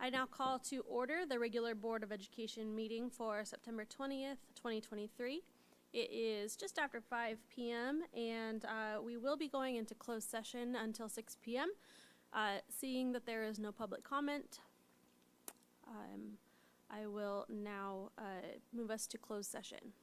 I now call to order the regular Board of Education meeting for September 20th, 2023. It is just after 5 p.m. and we will be going into closed session until 6 p.m. Seeing that there is no public comment, I will now move us to closed session.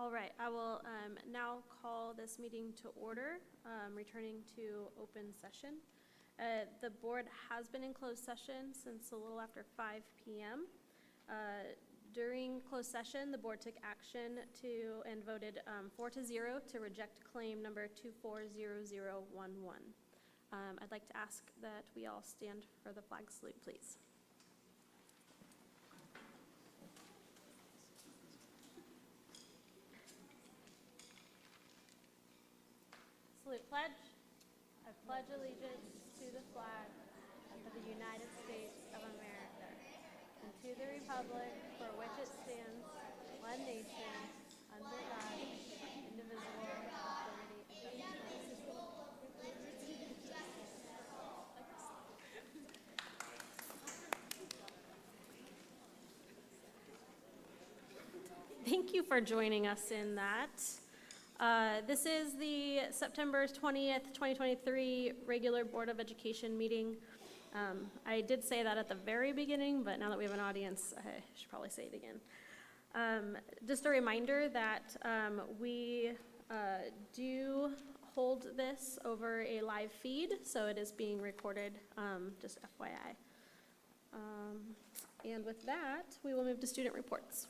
All right, I will now call this meeting to order, returning to open session. The board has been in closed session since a little after 5 p.m. During closed session, the board took action and voted 4-0 to reject claim number 240011. I'd like to ask that we all stand for the flag salute, please. Salute pledge. I pledge allegiance to the flag of the United States of America and to the republic for which it stands, one nation, under God, indivisible, with liberty and justice. Thank you for joining us in that. This is the September 20th, 2023 regular Board of Education meeting. I did say that at the very beginning, but now that we have an audience, I should probably say it again. Just a reminder that we do hold this over a live feed, so it is being recorded, just FYI. And with that, we will move to student reports.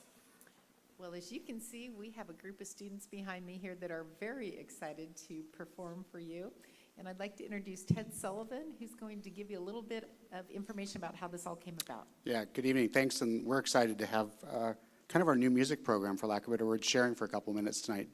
Well, as you can see, we have a group of students behind me here that are very excited to perform for you. And I'd like to introduce Ted Sullivan, who's going to give you a little bit of information about how this all came about. Yeah, good evening. Thanks, and we're excited to have kind of our new music program, for lack of a better word, sharing for a couple minutes tonight.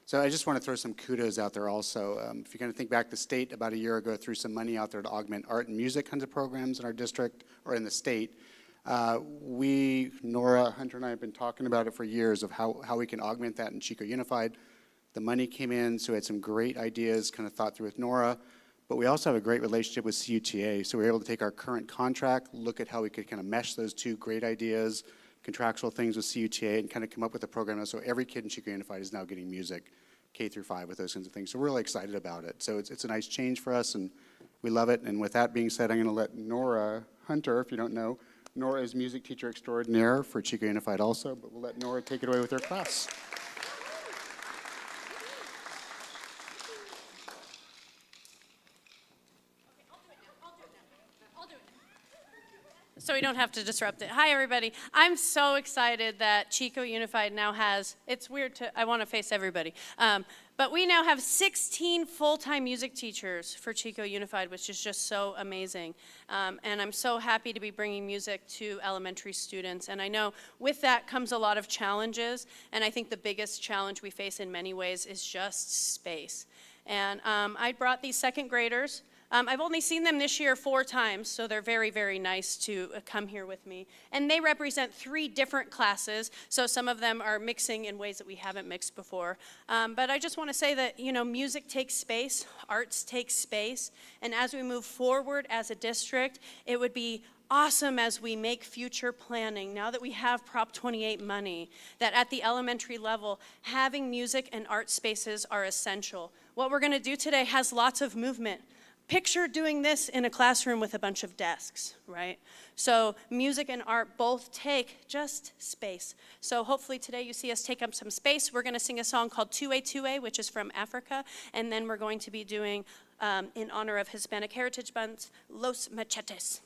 So I just want to throw some kudos out there also. If you're going to think back, the state about a year ago threw some money out there to augment art and music kinds of programs in our district or in the state. Nora, Hunter, and I have been talking about it for years of how we can augment that in Chico Unified. The money came in, so we had some great ideas kind of thought through with Nora, but we also have a great relationship with CUTA, so we were able to take our current contract, look at how we could kind of mesh those two great ideas, contractual things with CUTA, and kind of come up with a program so every kid in Chico Unified is now getting music, K through 5, with those kinds of things. So we're really excited about it. So it's a nice change for us, and we love it. And with that being said, I'm going to let Nora Hunter, if you don't know, Nora is music teacher extraordinaire for Chico Unified also, but we'll let Nora take it away with her class. So we don't have to disrupt it. Hi, everybody. I'm so excited that Chico Unified now has, it's weird to, I want to face everybody, but we now have 16 full-time music teachers for Chico Unified, which is just so amazing. And I'm so happy to be bringing music to elementary students. And I know with that comes a lot of challenges, and I think the biggest challenge we face in many ways is just space. And I brought these second graders. I've only seen them this year 4 times, so they're very, very nice to come here with me. And they represent 3 different classes, so some of them are mixing in ways that we haven't mixed before. But I just want to say that, you know, music takes space, arts take space, and as we move forward as a district, it would be awesome as we make future planning, now that we have Prop 28 money, that at the elementary level, having music and art spaces are essential. What we're going to do today has lots of movement. Picture doing this in a classroom with a bunch of desks, right? So music and art both take just space. So hopefully today you see us take up some space. We're going to sing a song called Tue Tue, which is from Africa, and then we're going to be doing, in honor of Hispanic Heritage Month, Los Machetes.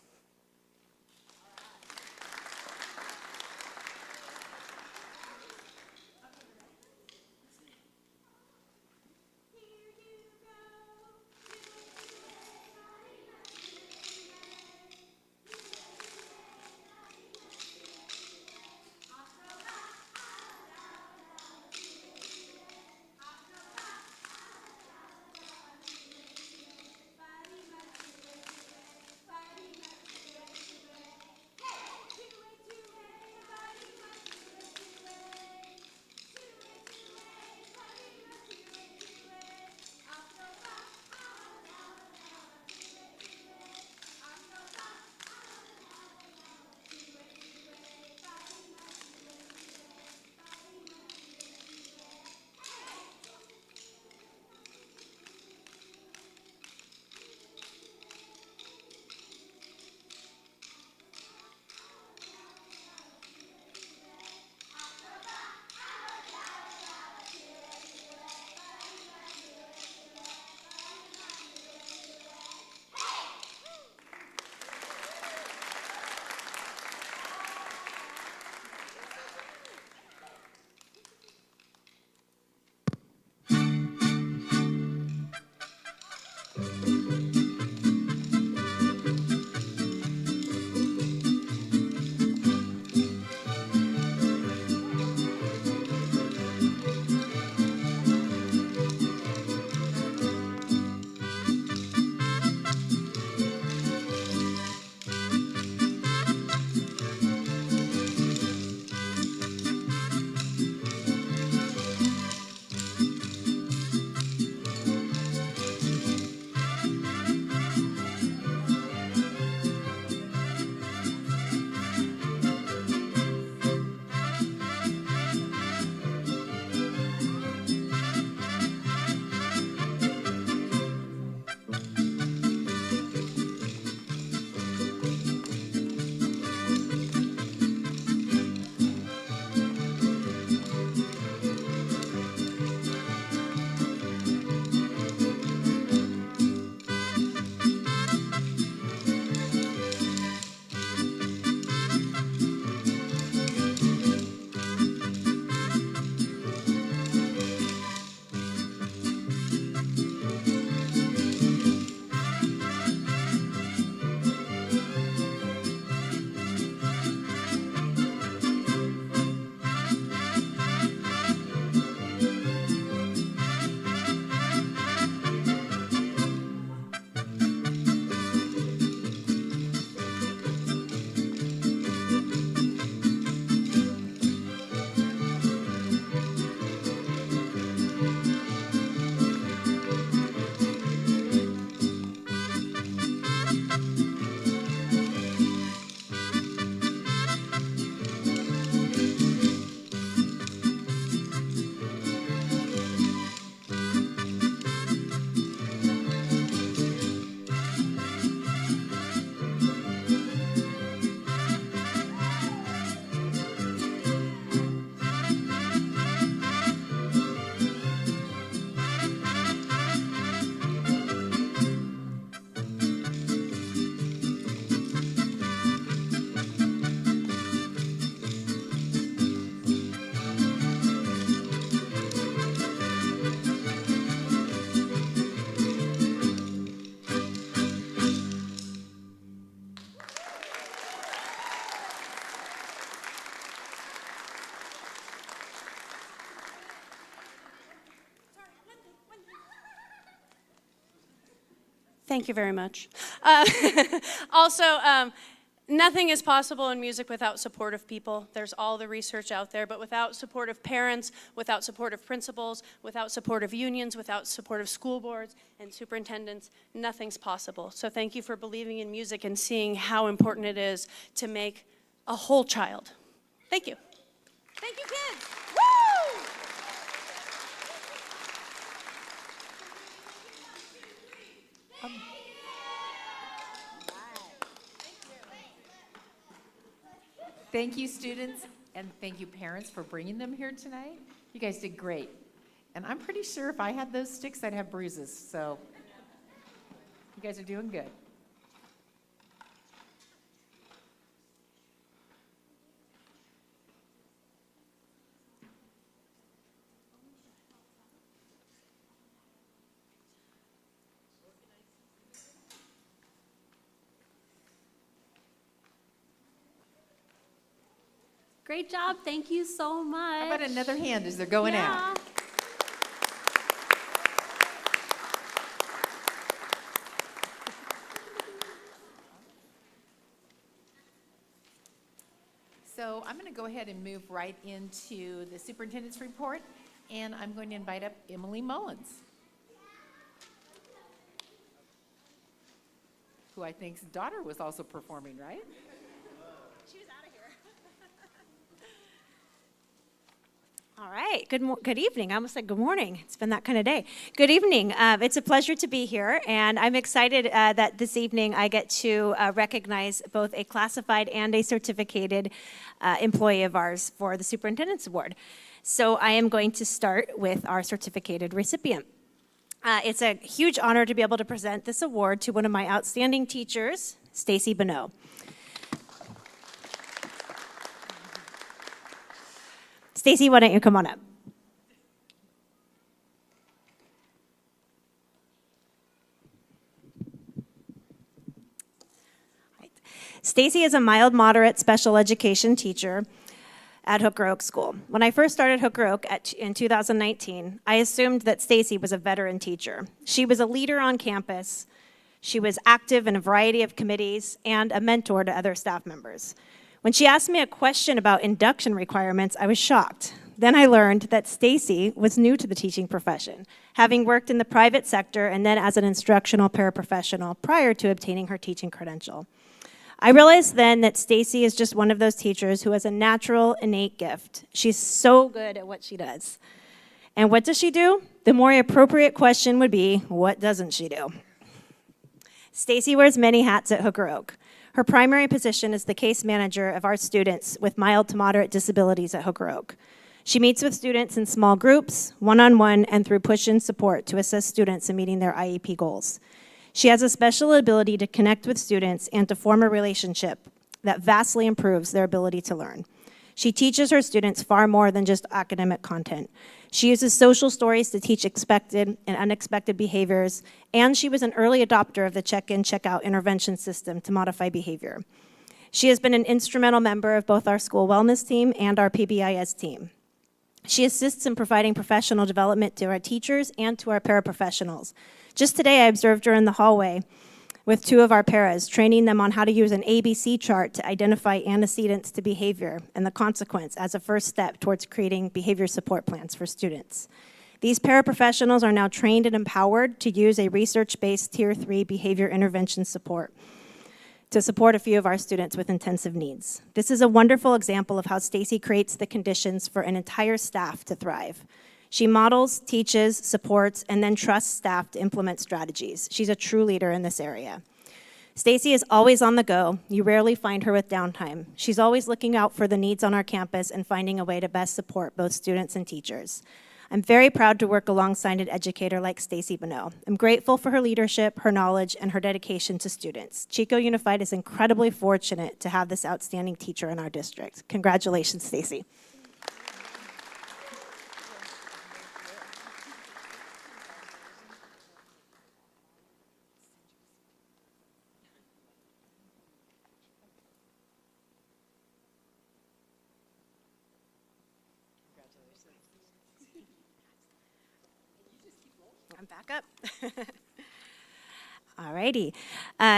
Thank you very much. Also, nothing is possible in music without supportive people. There's all the research out there, but without supportive parents, without supportive principals, without supportive unions, without supportive school boards and superintendents, nothing's possible. So thank you for believing in music and seeing how important it is to make a whole child. Thank you. Thank you, kids. Woo! Thank you, students, and thank you, parents, for bringing them here tonight. You guys did great. And I'm pretty sure if I had those sticks, I'd have bruises, so you guys are doing good. Great job. Thank you so much. How about another hand as they're going out? So I'm going to go ahead and move right into the superintendent's report, and I'm going to invite up Emily Mullins, who I think's daughter was also performing, right? She was out of here. All right. Good evening. I almost said good morning. It's been that kind of day. Good evening. It's a pleasure to be here, and I'm excited that this evening I get to recognize both a classified and a certificated employee of ours for the Superintendent's Award. So I am going to start with our certificated recipient. It's a huge honor to be able to present this award to one of my outstanding teachers, Stacy Bonneau. Stacy, why don't you come on up? Stacy is a mild moderate special education teacher at Hooker Oak School. When I first started Hooker Oak in 2019, I assumed that Stacy was a veteran teacher. She was a leader on campus. She was active in a variety of committees and a mentor to other staff members. When she asked me a question about induction requirements, I was shocked. Then I learned that Stacy was new to the teaching profession, having worked in the private sector and then as an instructional paraprofessional prior to obtaining her teaching credential. I realized then that Stacy is just one of those teachers who has a natural, innate gift. She's so good at what she does. And what does she do? The more appropriate question would be, what doesn't she do? Stacy wears many hats at Hooker Oak. Her primary position is the case manager of our students with mild to moderate disabilities at Hooker Oak. She meets with students in small groups, one-on-one, and through push-in support to assist students in meeting their IEP goals. She has a special ability to connect with students and to form a relationship that vastly improves their ability to learn. She teaches her students far more than just academic content. She uses social stories to teach expected and unexpected behaviors, and she was an early adopter of the check-in, check-out intervention system to modify behavior. She has been an instrumental member of both our school wellness team and our PBIS team. She assists in providing professional development to our teachers and to our paraprofessionals. Just today, I observed her in the hallway with two of our paras, training them on how to use an ABC chart to identify antecedents to behavior and the consequence as a first step towards creating behavior support plans for students. These paraprofessionals are now trained and empowered to use a research-based Tier 3 behavior intervention support to support a few of our students with intensive needs. This is a wonderful example of how Stacy creates the conditions for an entire staff to thrive. She models, teaches, supports, and then trusts staff to implement strategies. She's a true leader in this area. Stacy is always on the go. You rarely find her with downtime. She's always looking out for the needs on our campus and finding a way to best support both students and teachers. I'm very proud to work alongside an educator like Stacy Bonneau. I'm grateful for her leadership, her knowledge, and her dedication to students. Chico Unified is incredibly fortunate to have this outstanding teacher in our district. Congratulations, Stacy. I'm back up. All righty.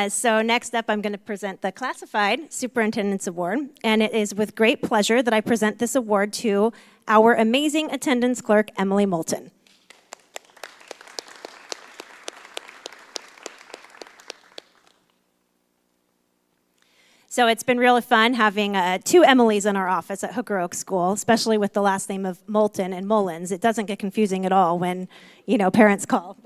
So next up, I'm going to present the Classified Superintendent's Award, and it is with great pleasure that I present this award to our amazing attendance clerk, Emily Moulton. So it's been really fun having two Emilys in our office at Hooker Oak School, especially with the last name of Moulton and Mullins. It doesn't get confusing at all when, parents call.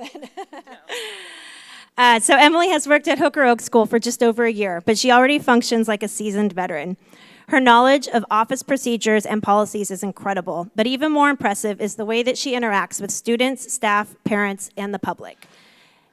So Emily has worked at Hooker Oak School for just over a year, but she already functions like a seasoned veteran. Her knowledge of office procedures and policies is incredible, but even more impressive is the way that she interacts with students, staff, parents, and the public.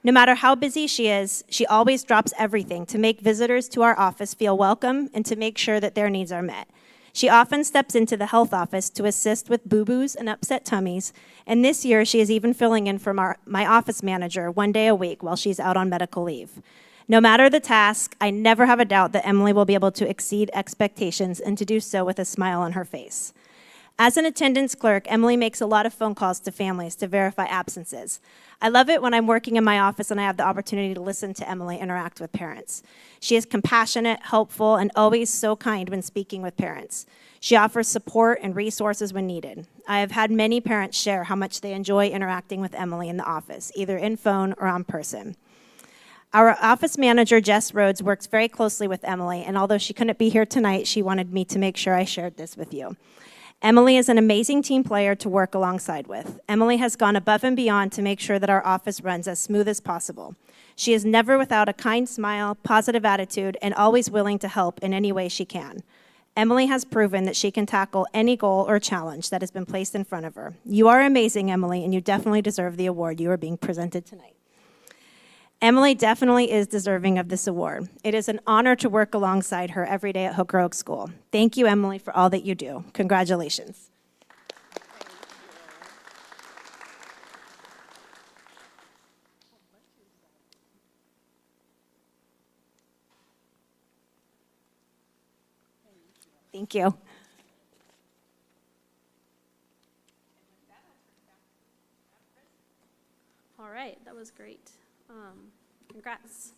No matter how busy she is, she always drops everything to make visitors to our office feel welcome and to make sure that their needs are met. She often steps into the health office to assist with boo-boos and upset tummies, and this year she is even filling in for my office manager 1 day a week while she's out on medical leave. No matter the task, I never have a doubt that Emily will be able to exceed expectations and to do so with a smile on her face. As an attendance clerk, Emily makes a lot of phone calls to families to verify absences. I love it when I'm working in my office and I have the opportunity to listen to Emily interact with parents. She is compassionate, helpful, and always so kind when speaking with parents. She offers support and resources when needed. I have had many parents share how much they enjoy interacting with Emily in the office, either in phone or on person. Our office manager, Jess Rhodes, works very closely with Emily, and although she couldn't be here tonight, she wanted me to make sure I shared this with you. Emily is an amazing team player to work alongside with. Emily has gone above and beyond to make sure that our office runs as smooth as possible. She is never without a kind smile, positive attitude, and always willing to help in any way she can. Emily has proven that she can tackle any goal or challenge that has been placed in front of her. You are amazing, Emily, and you definitely deserve the award you are being presented tonight. Emily definitely is deserving of this award. It is an honor to work alongside her every day at Hooker Oak School. Thank you, Emily, for all that you do. Congratulations. Thank you. All right, that was great. Congrats.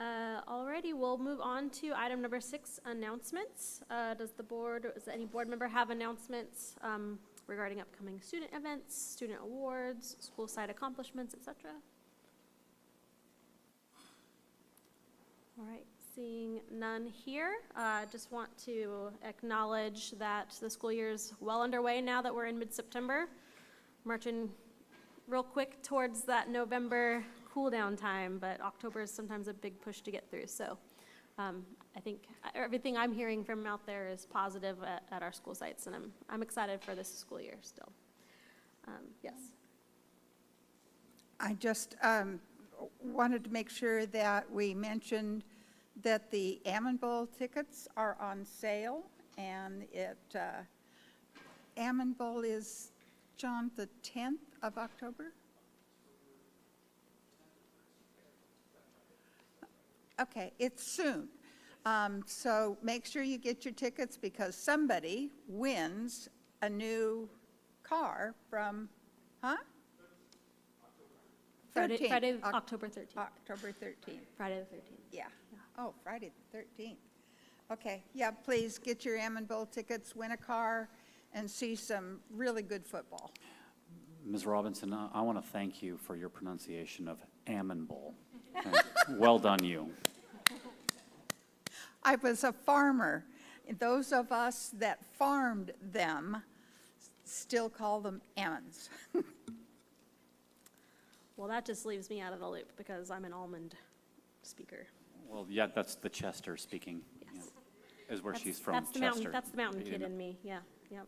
Alrighty, we'll move on to item number 6, announcements. Does any board member have announcements regarding upcoming student events, student awards, school site accomplishments, etc.? All right, seeing none here, just want to acknowledge that the school year is well underway now that we're in mid-September, marching real quick towards that November cool down time, but October is sometimes a big push to get through. So I think everything I'm hearing from out there is positive at our school sites, and I'm excited for this school year still. Yes. I just wanted to make sure that we mentioned that the Ammon Bowl tickets are on sale, and Ammon Bowl is, John, the 10th of October? Okay, it's soon. So make sure you get your tickets because somebody wins a new car from, huh? Friday, 13th. October 13th. October 13th. Friday the 13th. Yeah. Oh, Friday the 13th. Okay, yeah, please get your Ammon Bowl tickets, win a car, and see some really good football. Ms. Robinson, I want to thank you for your pronunciation of Ammon Bowl. Well done, you. I was a farmer. Those of us that farmed them still call them Ammons. Well, that just leaves me out of the loop because I'm an almond speaker. Well, yeah, that's the Chester speaking. Yes. Yeah, is where she's from, That's the Chester. That's the mountain You kid know. in me. Yeah, yep.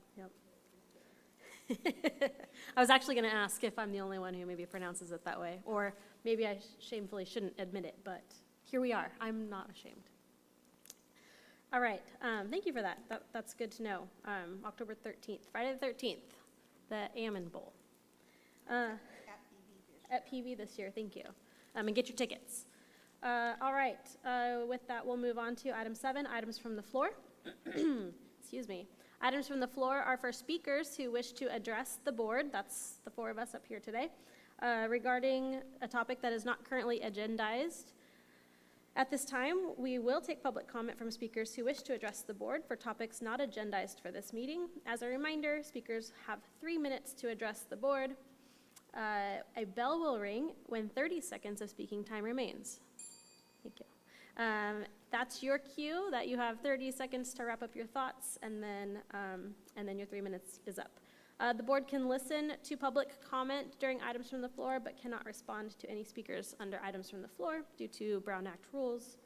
I was actually going to ask if I'm the only one who maybe pronounces it that way, or maybe I shamefully shouldn't admit it, but here we are. I'm not ashamed. All right, thank you for that. That's good to know. October 13th, Friday the 13th, the Ammon Bowl. At PV this year, thank you. And get your tickets. All right, with that, we'll move on to item 7, items from the floor. Excuse me. Items from the floor are for speakers who wish to address the board. That's the 4 of us up here today. regarding a topic that is not currently agendized. At this time, we will take public comment from speakers who wish to address the board for topics not agendized for this meeting. As a reminder, speakers have 3 minutes to address the board. A bell will ring when 30 seconds of speaking time remains. Thank you. That's your cue that you have 30 seconds to wrap up your thoughts, and then your 3 minutes is up. The board can listen to public comment during items from the floor, but cannot respond to any speakers under items from the floor due to Brown Act rules,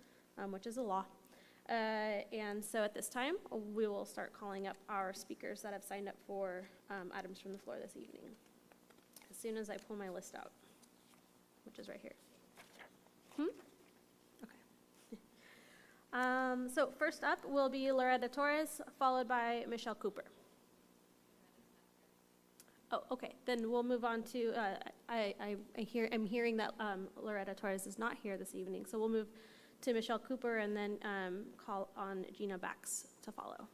which is a law. And so at this time, we will start calling up our speakers that have signed up for items from the floor this evening, as soon as I pull my list out, which is right here. Okay. So first up will be Loretta Torres, followed by Michelle Cooper. Oh, okay, then we'll move on to, I'm hearing that Loretta Torres is not here this evening, so we'll move to Michelle Cooper and then call on Gina Bax to follow.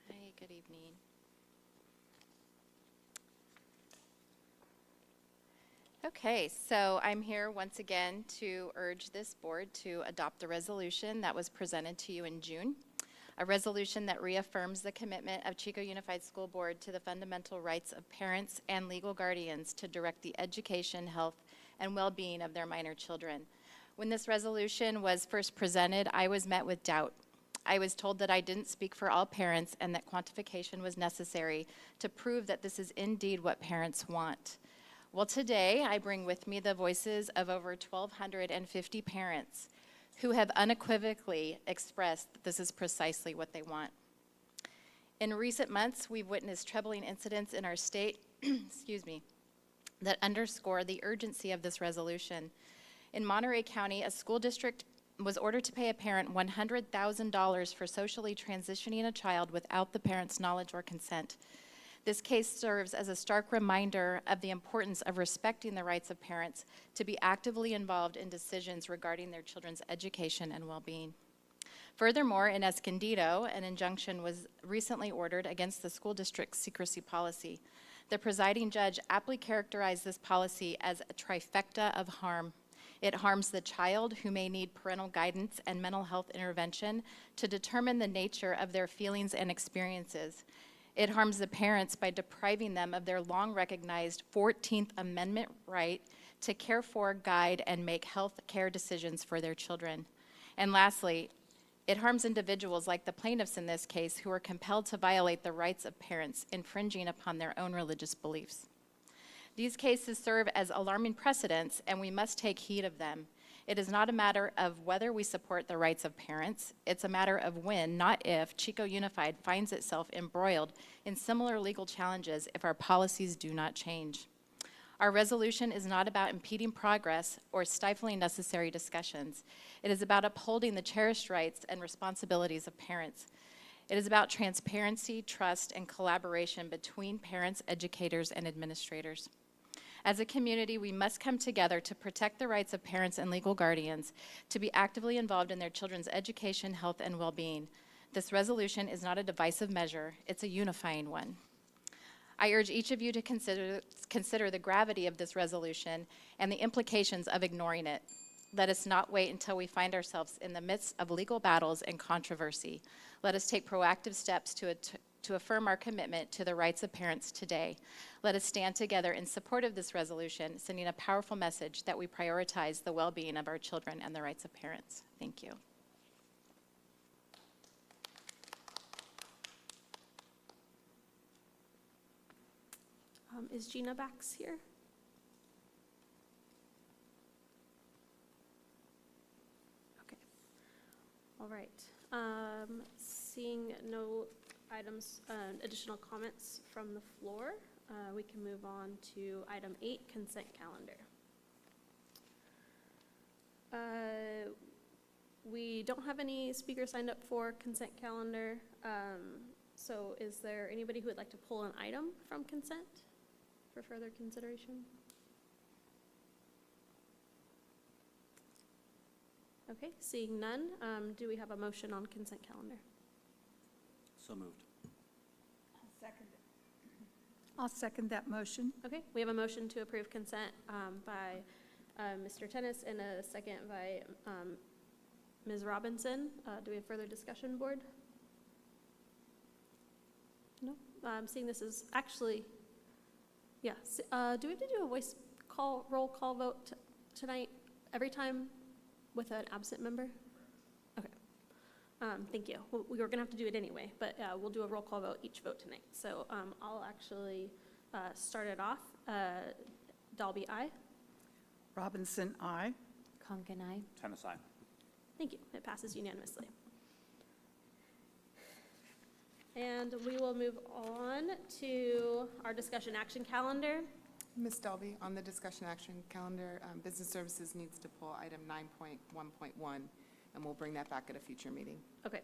Hi, good evening. Okay, so I'm here once again to urge this board to adopt the resolution that was presented to you in June. A resolution that reaffirms the commitment of Chico Unified School Board to the fundamental rights of parents and legal guardians to direct the education, health, and well-being of their minor children. When this resolution was first presented, I was met with doubt. I was told that I didn't speak for all parents and that quantification was necessary to prove that this is indeed what parents want. Well, today I bring with me the voices of over 1,250 parents who have unequivocally expressed that this is precisely what they want. In recent months, we've witnessed troubling incidents in our state, that underscore the urgency of this resolution. In Monterey County, a school district was ordered to pay a parent $100,000 for socially transitioning a child without the parent's knowledge or consent. This case serves as a stark reminder of the importance of respecting the rights of parents to be actively involved in decisions regarding their children's education and well-being. Furthermore, in Escondido, an injunction was recently ordered against the school district's secrecy policy. The presiding judge aptly characterized this policy as a trifecta of harm. It harms the child, who may need parental guidance and mental health intervention to determine the nature of their feelings and experiences. It harms the parents by depriving them of their long-recognized 14th Amendment right to care for, guide, and make health care decisions for their children. And lastly, it harms individuals like the plaintiffs in this case who are compelled to violate the rights of parents, infringing upon their own religious beliefs. These cases serve as alarming precedents, and we must take heed of them. It is not a matter of whether we support the rights of parents. It's a matter of when, not if, Chico Unified finds itself embroiled in similar legal challenges if our policies do not change. Our resolution is not about impeding progress or stifling necessary discussions. It is about upholding the cherished rights and responsibilities of parents. It is about transparency, trust, and collaboration between parents, educators, and administrators. As a community, we must come together to protect the rights of parents and legal guardians to be actively involved in their children's education, health, and well-being. This resolution is not a divisive measure, it's a unifying one. I urge each of you to consider the gravity of this resolution and the implications of ignoring it. Let us not wait until we find ourselves in the midst of legal battles and controversy. Let us take proactive steps to affirm our commitment to the rights of parents today. Let us stand together in support of this resolution, sending a powerful message that we prioritize the well-being of our children and the rights of parents. Thank you. Is Gina Bax here? Okay. All right. Seeing no items, additional comments from the floor, we can move on to item 8, consent calendar. We don't have any speakers signed up for consent calendar. So is there anybody who would like to pull an item from consent for further consideration? Okay, seeing none, do we have a motion on consent calendar? So moved. I'll second that motion. Okay, we have a motion to approve consent by Mr. Tennis and a second by Ms. Robinson. Do we have further discussion, board? No? Seeing this is actually, yeah. Do we have to do a voice call, roll call vote tonight every time with an absent member? Okay. Thank you. We were going to have to do it anyway, but we'll do a roll call vote each vote tonight. So I'll actually start it off. Dalby, aye. Robinson, aye. Conkin, aye. Tennis, aye. Thank you. It passes unanimously. And we will move on to our discussion action calendar. Ms. Delby, on the discussion action calendar, Business Services needs to pull item 9.1.1, and we'll bring that back at a future meeting. Okay.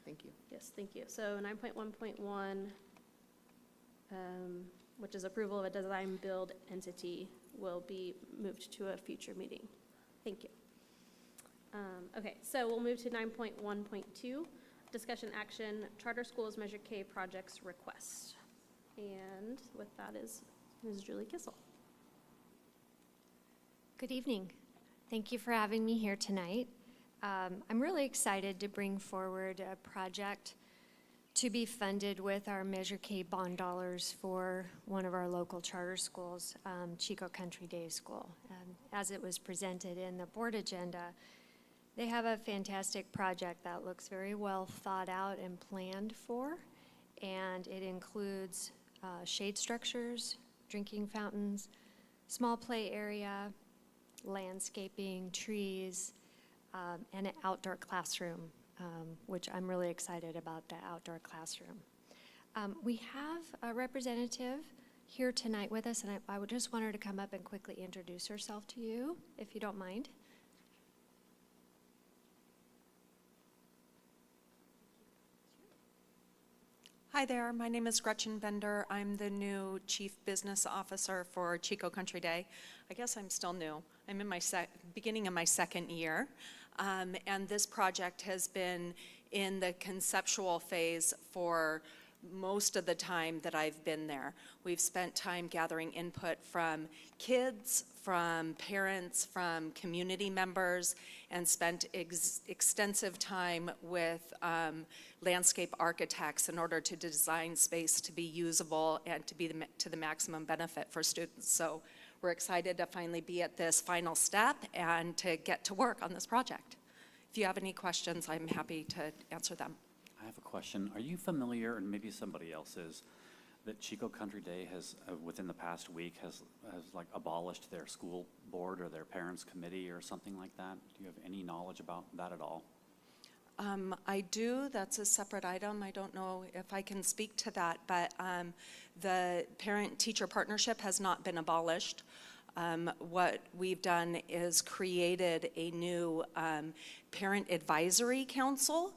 Thank you. Yes, thank you. So 9.1.1, which is approval of a design build entity, will be moved to a future meeting. Thank you. Okay, so we'll move to 9.1.2, discussion action, charter schools Measure K projects request. And with that is Ms. Julie Kissel. Good evening. Thank you for having me here tonight. I'm really excited to bring forward a project to be funded with our Measure K bond dollars for one of our local charter schools, Chico Country Day School. As it was presented in the board agenda, they have a fantastic project that looks very well thought out and planned for, and it includes shade structures, drinking fountains, small play area, landscaping, trees, and an outdoor classroom, which I'm really excited about the outdoor classroom. We have a representative here tonight with us, and I would just want her to come up and quickly introduce herself to you, if you don't mind. Hi there, my name is Gretchen Bender. I'm the new Chief Business Officer for Chico Country Day. I guess I'm still new. I'm in my beginning of my second year. And this project has been in the conceptual phase for most of the time that I've been there. We've spent time gathering input from kids, from parents, from community members, and spent extensive time with landscape architects in order to design space to be usable and to be to the maximum benefit for students. So we're excited to finally be at this final step and to get to work on this project. If you have any questions, I'm happy to answer them. I have a question. Are you familiar, and maybe somebody else is, that Chico Country Day has, within the past week, has like abolished their school board or their parents' committee or something like that? Do you have any knowledge about that at all? I do. That's a separate item. I don't know if I can speak to that, but the parent-teacher partnership has not been abolished. What we've done is created a new parent advisory council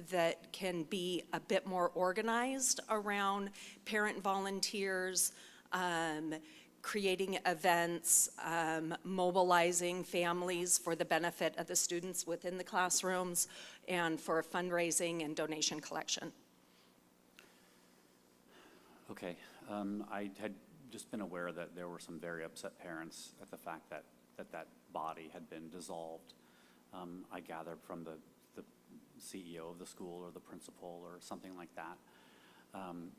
that can be a bit more organized around parent volunteers, creating events, mobilizing families for the benefit of the students within the classrooms, and for fundraising and donation collection. Okay, I had just been aware that there were some very upset parents at the fact that that body had been dissolved. I gathered from the CEO of the school or the principal or something like that.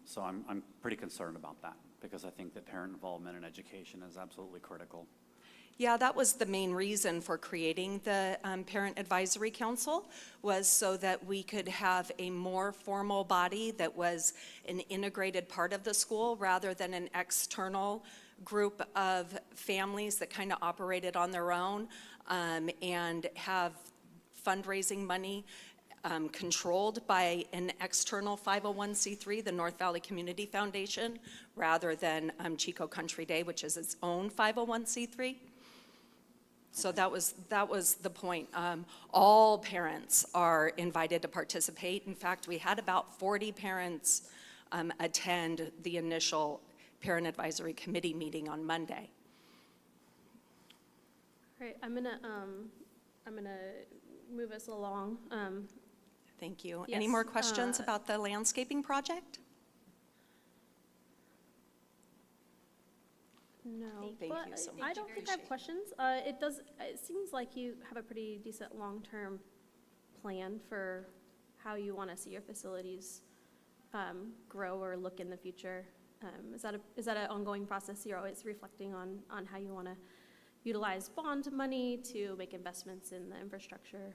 So I'm pretty concerned about that because I think that parent involvement in education is absolutely critical. Yeah, that was the main reason for creating the Parent Advisory Council, was so that we could have a more formal body that was an integrated part of the school rather than an external group of families that kind of operated on their own and have fundraising money controlled by an external 501c3, the North Valley Community Foundation, rather than Chico Country Day, which is its own 501c3. So that was the point. All parents are invited to participate. In fact, we had about 40 parents attend the initial Parent Advisory Committee meeting on Monday. All right, I'm gonna move us along. Thank you. Yes, Any more questions about the landscaping project? No, Thank but you so I much. don't think I have questions. It seems like you have a pretty decent long-term plan for how you want to see your facilities grow or look in the future. Is that an ongoing process? You're always reflecting on how you want to utilize bond money to make investments in the infrastructure?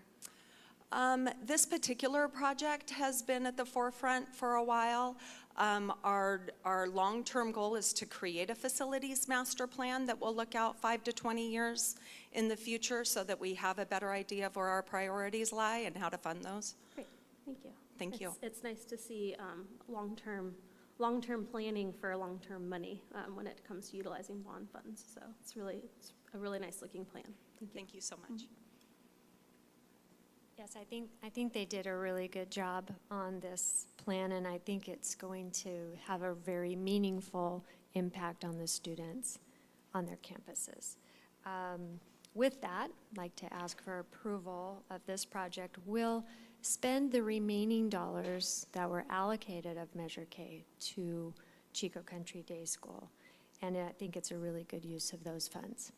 This particular project has been at the forefront for a while. Our long-term goal is to create a facilities master plan that will look out 5 to 20 years in the future so that we have a better idea of where our priorities lie and how to fund those. Great, thank you. Thank you. It's nice to see long-term planning for long-term money when it comes to utilizing bond funds. So it's a really nice looking plan. Thank you so much. Yes, I think they did a really good job on this plan, and I think it's going to have a very meaningful impact on the students on their campuses. With that, I'd like to ask for approval of this project. We'll spend the remaining dollars that were allocated of Measure K to Chico Country Day School, and I think it's a really good use of those funds.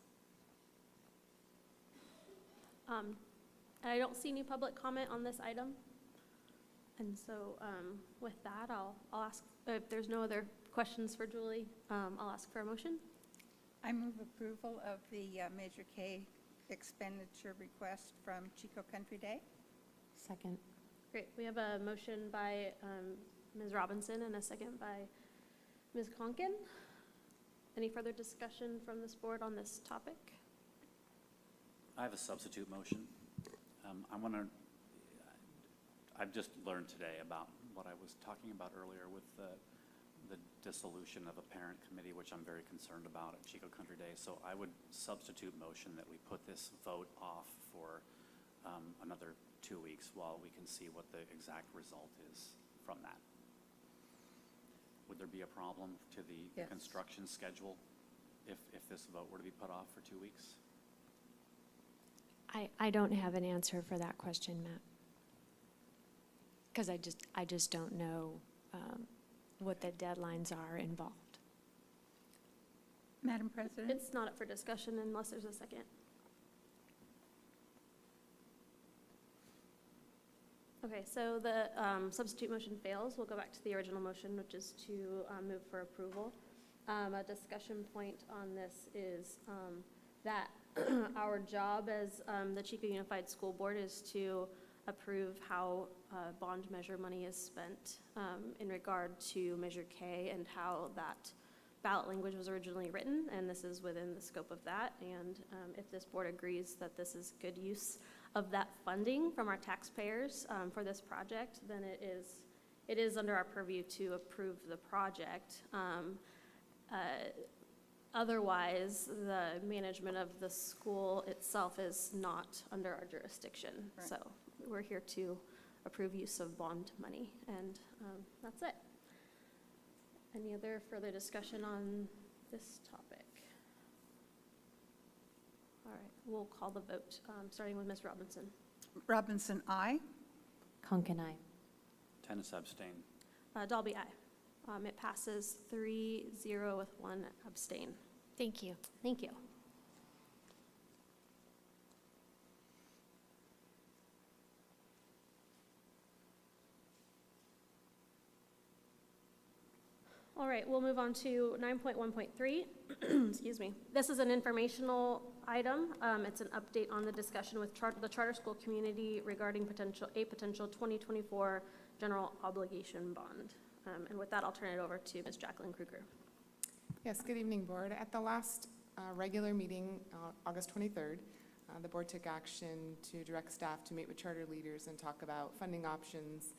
I don't see any public comment on this item. And so with that, I'll ask, if there's no other questions for Julie, I'll ask for a motion. I move approval of the Measure K expenditure request from Chico Country Day. Second. Great, we have a motion by Ms. Robinson and a second by Ms. Conkin. Any further discussion from this board on this topic? I have a substitute motion. I've just learned today about what I was talking about earlier with the dissolution of a parent committee, which I'm very concerned about at Chico Country Day. So I would substitute motion that we put this vote off for another 2 weeks while we can see what the exact result is from that. Would there be a problem to the Yes. construction schedule if this vote were to be put off for 2 weeks? I don't have an answer for that question, Matt. Because I just don't know what the deadlines are involved. Madam President? It's not up for discussion unless there's a second. Okay, so the substitute motion fails. We'll go back to the original motion, which is to move for approval. A discussion point on this is that our job as the Chico Unified School Board is to approve how bond measure money is spent in regard to Measure K and how that ballot language was originally written, and this is within the scope of that. And if this board agrees that this is good use of that funding from our taxpayers for this project, then it is under our purview to approve the project. Otherwise, the management of the school itself is not under our jurisdiction. Right. So we're here to approve use of bond money, and that's it. Any other further discussion on this topic? All right, we'll call the vote, starting with Ms. Robinson. Robinson, aye. Conkin, aye. Tennis abstain. Dalby, aye. It passes 3-0 with 1 abstain. Thank you. Thank you. All right, we'll move on to 9.1.3. Excuse me. This is an informational item. It's an update on the discussion with the charter school community regarding a potential 2024 general obligation bond. And with that, I'll turn it over to Ms. Jacqueline Kruger. Yes, good evening, Board. At the last regular meeting, August 23rd, the Board took action to direct staff to meet with charter leaders and talk about funding options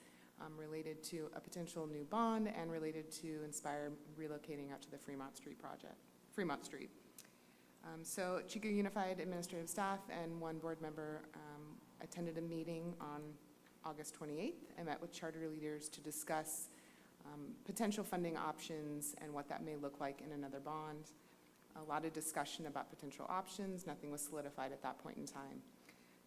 related to a potential new bond and related to Inspire relocating out to the Fremont Street project, Fremont Street. So Chico Unified administrative staff and one board member attended a meeting on August 28th and met with charter leaders to discuss potential funding options and what that may look like in another bond. A lot of discussion about potential options. Nothing was solidified at that point in time.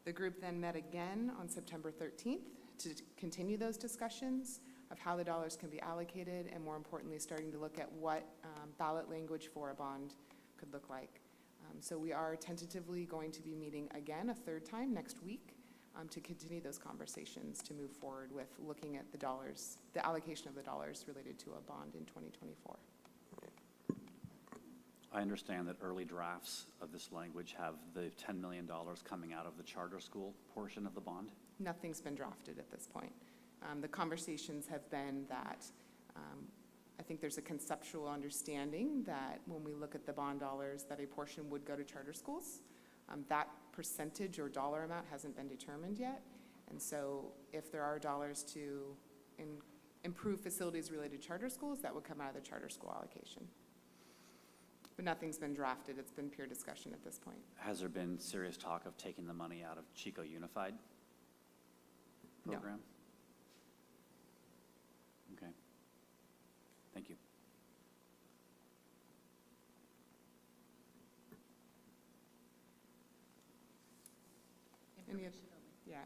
The group then met again on September 13th to continue those discussions of how the dollars can be allocated and, more importantly, starting to look at what ballot language for a bond could look like. So we are tentatively going to be meeting again a third time next week to continue those conversations to move forward with looking at the dollars, the allocation of the dollars related to a bond in 2024. I understand that early drafts of this language have the $10 million coming out of the charter school portion of the bond. Nothing's been drafted at this point. The conversations have been that I think there's a conceptual understanding that when we look at the bond dollars, that a portion would go to charter schools. That percentage or dollar amount hasn't been determined yet. And so if there are dollars to improve facilities related to charter schools, that would come out of the charter school allocation. But nothing's been drafted. It's been pure discussion at this point. Has there been serious talk of taking the money out of Chico Unified No. program? Okay. Thank you.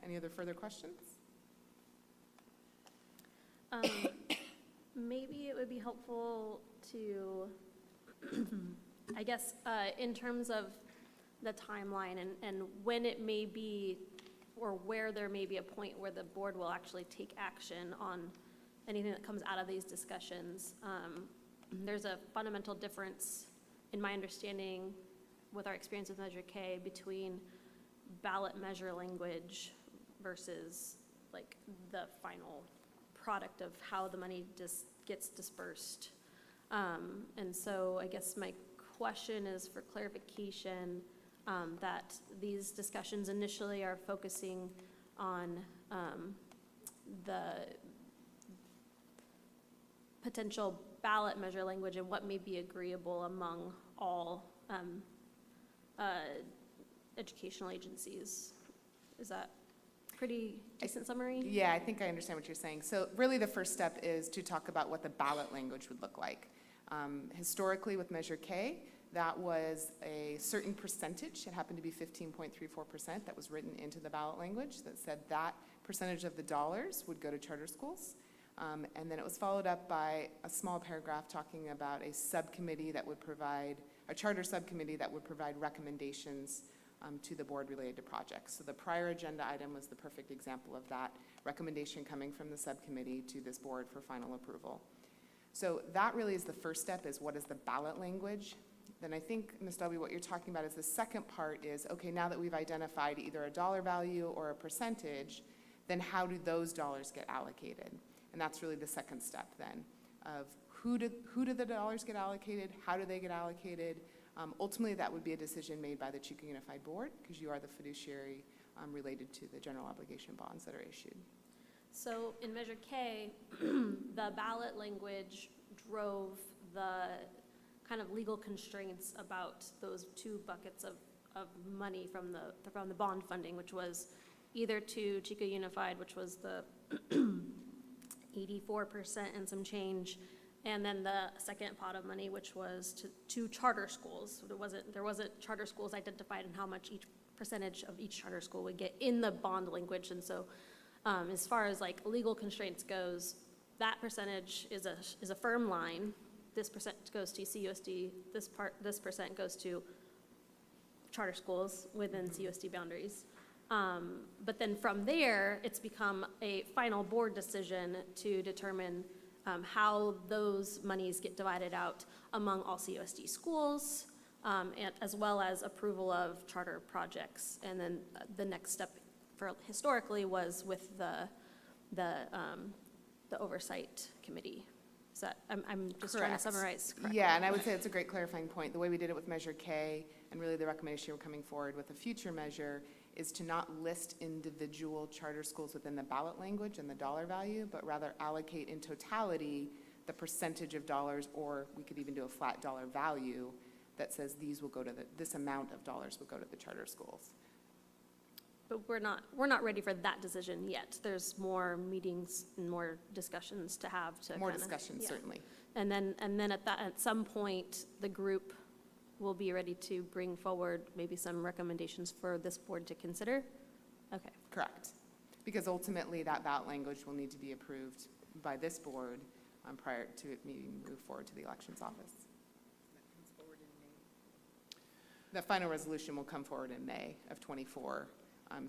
Any other further questions? Maybe it would be helpful to, I guess, in terms of the timeline and when it may be, or where there may be a point where the board will actually take action on anything that comes out of these discussions. There's a fundamental difference, in my understanding, with our experience with Measure K, between ballot measure language versus like the final product of how the money just gets dispersed. And so I guess my question is for clarification that these discussions initially are focusing on the potential ballot measure language and what may be agreeable among all educational agencies. Is that pretty decent summary? Yeah, I think I understand what you're saying. So really the first step is to talk about what the ballot language would look like. Historically with Measure K, that was a certain percentage. It happened to be 15.34% that was written into the ballot language that said that percentage of the dollars would go to charter schools. And then it was followed up by a small paragraph talking about a subcommittee that would provide, a charter subcommittee that would provide recommendations to the board related to projects. So the prior agenda item was the perfect example of that recommendation coming from the subcommittee to this board for final approval. So that really is the first step, is what is the ballot language? Then I think, Ms. Delby, what you're talking about is the second part is, okay, now that we've identified either a dollar value or a percentage, then how do those dollars get allocated? And that's really the second step then, of who do the dollars get allocated, how do they get allocated? Ultimately, that would be a decision made by the Chico Unified Board, because you are the fiduciary related to the general obligation bonds that are issued. So in Measure K, the ballot language drove the kind of legal constraints about those two buckets of money from the bond funding, which was either to Chico Unified, which was the 84% and some change, and then the second pot of money, which was to charter schools. There wasn't charter schools identified and how much each percentage of each charter school would get in the bond language. And so as far as like legal constraints goes, that percentage is a firm line. This percent goes to CUSD, this percent goes to charter schools within CUSD boundaries. But then from there, it's become a final board decision to determine how those monies get divided out among all CUSD schools, and as well as approval of charter projects. And then the next step for historically was with the oversight committee. So I'm just trying to Correct. summarize correctly. Yeah, and I would say it's a great clarifying point. The way we did it with Measure K, and really the recommendation we're coming forward with a future measure, is to not list individual charter schools within the ballot language and the dollar value, but rather allocate in totality the percentage of dollars, or we could even do a flat dollar value that says these will go to this amount of dollars will go to the charter schools. But we're not ready for that decision yet. There's more meetings and more discussions to have to More kinda- discussion, yeah. certainly. And then at some point, the group will be ready to bring forward maybe some recommendations for this board to consider? Okay. Correct. Because ultimately, that ballot language will need to be approved by this board prior to it being moved forward to the elections office. The final resolution will come forward in May of '24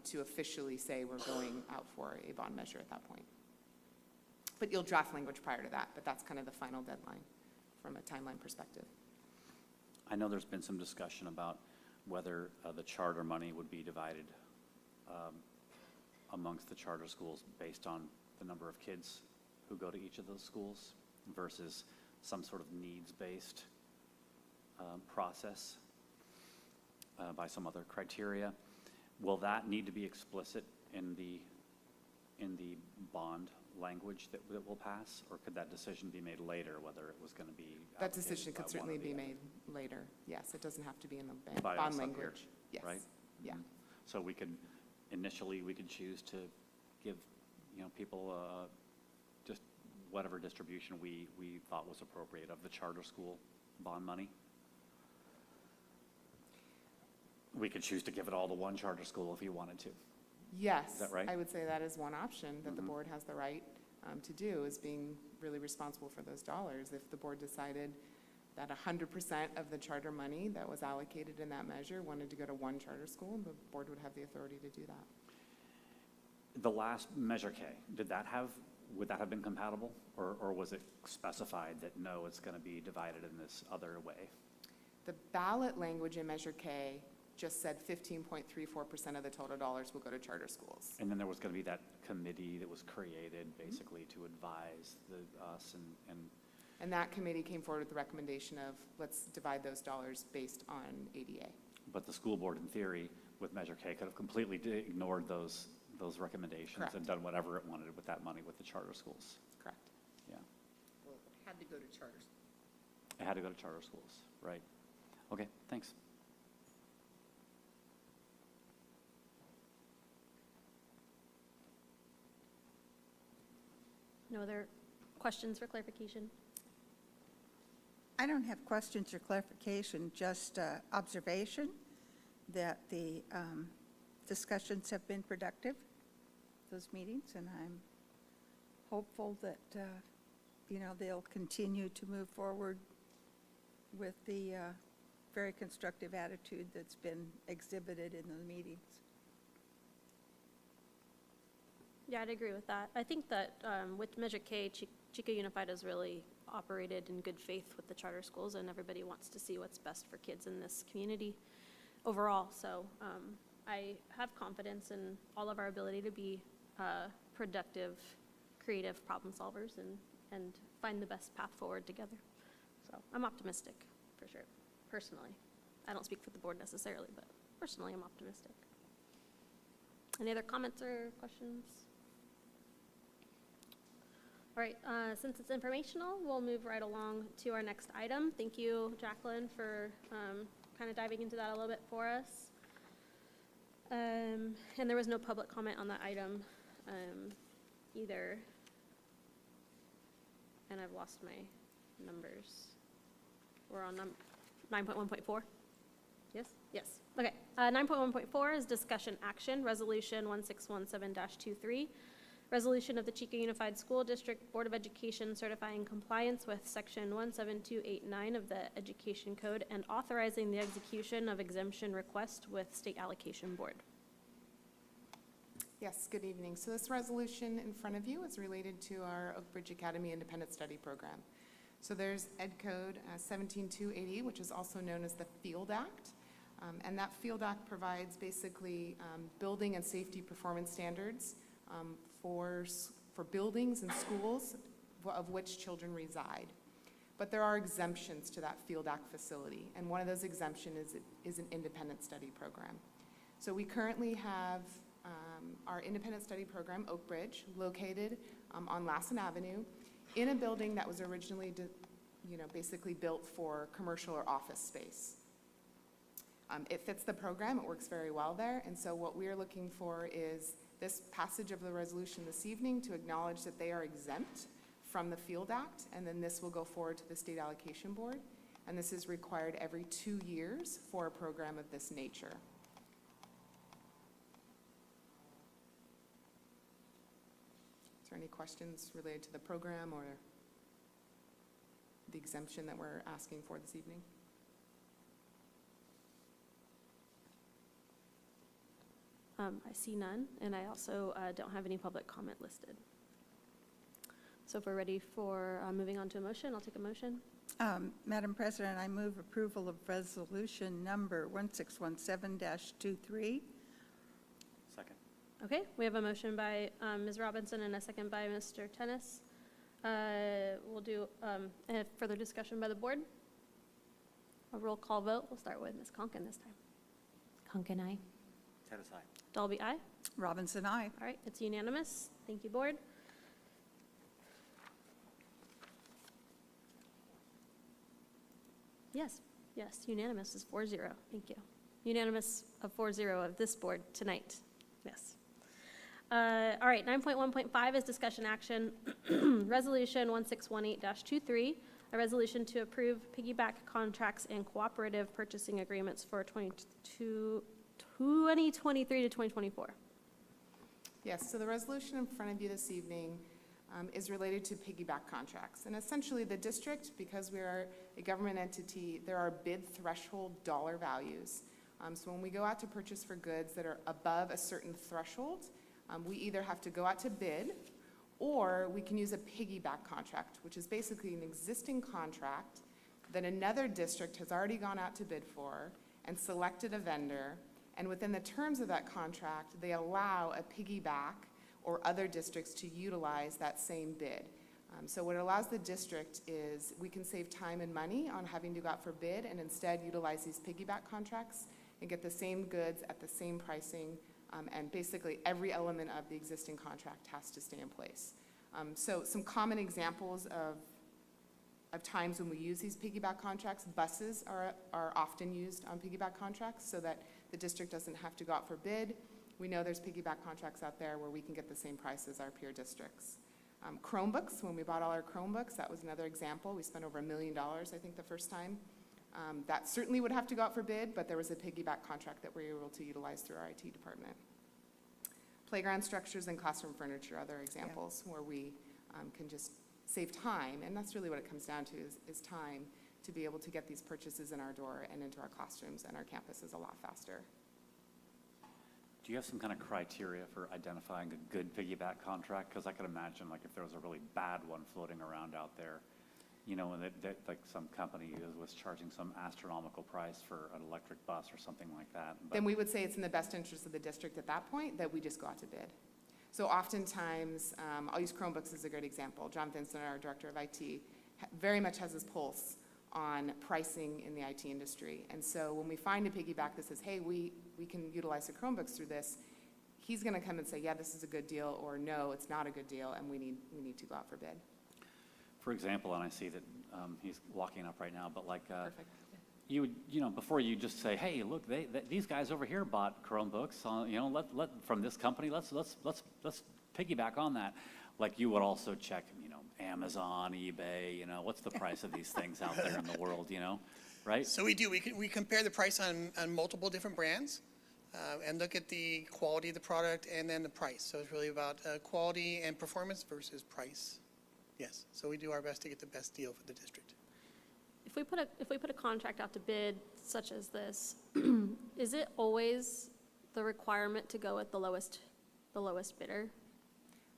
to officially say we're going out for a bond measure at that point. But you'll draft language prior to that, but that's kind of the final deadline from a timeline perspective. I know there's been some discussion about whether the charter money would be divided amongst the charter schools based on the number of kids who go to each of those schools versus some sort of needs-based process by some other criteria. Will that need to be explicit in the bond language that will pass, or could that decision be made later, whether it was going to be That allocated decision by could one certainly or the be other? made later. Yes, it doesn't have to be in the By us bond up here, language. Yes. right? Yeah. So we could, initially, we could choose to give, people just whatever distribution we thought was appropriate of the charter school bond money. We could choose to give it all to one charter school if you wanted to. Yes. Is that right? I would say that is one option that the Mhm. board has the right to do, is being really responsible for those dollars. If the board decided that 100% of the charter money that was allocated in that measure wanted to go to one charter school, the board would have the authority to do that. The last Measure K, would that have been compatible? Or was it specified that no, it's going to be divided in this other way? The ballot language in Measure K just said 15.34% of the total dollars will go to charter schools. And then there was going to be that committee that was created basically to advise us and And that committee came forward with the recommendation of, let's divide those dollars based on ADA. but the school board, in theory, with Measure K, could have completely ignored those recommendations Correct. and done whatever it wanted with that money with the charter schools. Correct. Yeah. Well, it had to go to charters. It had to go to charter schools, right? Okay, thanks. No other questions for clarification? I don't have questions or clarification, just observation that the discussions have been productive, those meetings, and I'm hopeful that, they'll continue to move forward with the very constructive attitude that's been exhibited in the meetings. Yeah, I'd agree with that. I think that with Measure K, Chico Unified has really operated in good faith with the charter schools, and everybody wants to see what's best for kids in this community overall. So I have confidence in all of our ability to be productive, creative problem solvers and find the best path forward together. So I'm optimistic, for sure, personally. I don't speak for the board necessarily, but personally I'm optimistic. Any other comments or questions? All right, since it's informational, we'll move right along to our next item. Thank you, Jacqueline, for kind of diving into that a little bit for us. And there was no public comment on that item either. And I've lost my numbers. We're on 9.1.4? Yes? Yes. Okay. 9.1.4 is discussion action, resolution 1617-23. Resolution of the Chico Unified School District Board of Education certifying compliance with section 17289 of the Education Code and authorizing the execution of exemption request with State Allocation Board. Yes, good evening. So this resolution in front of you is related to our Oak Ridge Academy Independent Study Program. So there's Ed Code 17280, which is also known as the Field Act. And that Field Act provides basically building and safety performance standards for buildings and schools of which children reside. But there are exemptions to that Field Act facility, and one of those exemptions is an independent study program. So we currently have our independent study program, Oak Ridge, located on Lassen Avenue in a building that was originally basically built for commercial or office space. It fits the program, it works very well there, and so what we're looking for is this passage of the resolution this evening to acknowledge that they are exempt from the Field Act, and then this will go forward to the State Allocation Board, and this is required every 2 years for a program of this nature. Is there any questions related to the program or the exemption that we're asking for this evening? I see none, and I also don't have any public comment listed. So if we're ready for moving on to a motion, I'll take a motion. Madam President, I move approval of resolution number 1617-23. Second. Okay, we have a motion by Ms. Robinson and a second by Mr. Tennis. We'll do further discussion by the board. A roll call vote. We'll start with Ms. Conkin this time. Conkin, aye. Tennis, aye. Dalby, aye. Robinson, aye. All right, it's unanimous. Thank you, board. Yes, unanimous is 4-0. Thank you. Unanimous of 4-0 of this board tonight. Yes. All right, 9.1.5 is discussion action. Resolution 1618-23, a resolution to approve piggyback contracts and cooperative purchasing agreements for 2023 to 2024. Yes, so the resolution in front of you this evening is related to piggyback contracts. And essentially, the district, because we are a government entity, there are bid threshold dollar values. So when we go out to purchase for goods that are above a certain threshold, we either have to go out to bid, or we can use a piggyback contract, which is basically an existing contract that another district has already gone out to bid for and selected a vendor. And within the terms of that contract, they allow a piggyback or other districts to utilize that same bid. So what it allows the district is we can save time and money on having to go out for bid and instead utilize these piggyback contracts and get the same goods at the same pricing, and basically every element of the existing contract has to stay in place. So some common examples of times when we use these piggyback contracts, buses are often used on piggyback contracts so that the district doesn't have to go out for bid. We know there's piggyback contracts out there where we can get the same price as our peer districts. Chromebooks, when we bought all our Chromebooks, that was another example. We spent over $1 million, I think, the first time. That certainly would have to go out for bid, but there was a piggyback contract that we were able to utilize through our IT department. Playground structures and classroom furniture, other examples where we can just save time, and that's really what it comes down to is time to be able to get these purchases in our door and into our classrooms and our campuses a lot faster. Do you have some kind of criteria for identifying a good piggyback contract? Because I could imagine, like, if there was a really bad one floating around out there, you know, and like some company was charging some astronomical price for an electric bus or something like that. But then we would say it's in the best interest of the district at that point that we just go out to bid. So oftentimes, I'll use Chromebooks as a great example. John Vincent, our director of IT, very much has his pulse on pricing in the IT industry. And so when we find a piggyback that says, hey, we can utilize the Chromebooks through this, he's going to come and say, yeah, this is a good deal, or no, it's not a good deal, and we need to go out for bid. for example, and I see that he's walking up right now, but like, Perfect. you would, you know, before you just say, hey, look, these guys over here bought Chromebooks, you know, let from this company, let's piggyback on that. Like, you would also check, you know, Amazon, eBay, you know, what's the price of these things out there in the world, you know, right? So we do. We compare the price on multiple different brands and look at the quality of the product and then the price. So it's really about quality and performance versus price. Yes. So we do our best to get the best deal for the district. If we put a contract out to bid such as this, is it always the requirement to go with the lowest bidder?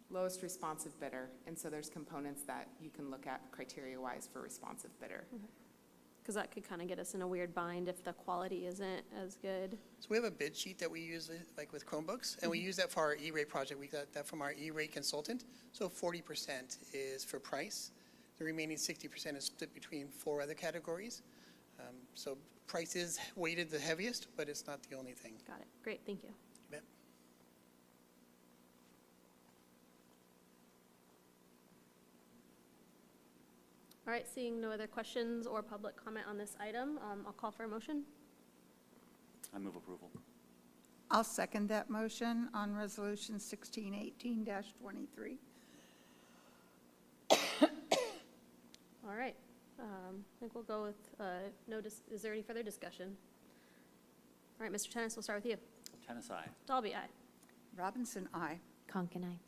Lowest responsive bidder, and so there's components that you can look at criteria-wise for responsive bidder. Because that could kind of get us in a weird bind if the quality isn't as good. So we have a bid sheet that we use like with Chromebooks, and we use that for our E-rate project. We got that from our E-rate consultant. So 40% is for price. The remaining 60% is split between 4 other categories. So price is weighted the heaviest, but it's not the only thing. Got it. Great, thank you. You bet. All right, seeing no other questions or public comment on this item, I'll call for a motion. I move approval. I'll second that motion on Resolution 1618-23. All right, I think we'll go with, is there any further discussion? All right, Mr. Tennis, we'll start with you. Tennis, aye. Dalby, aye. Robinson, aye. Conkin, aye.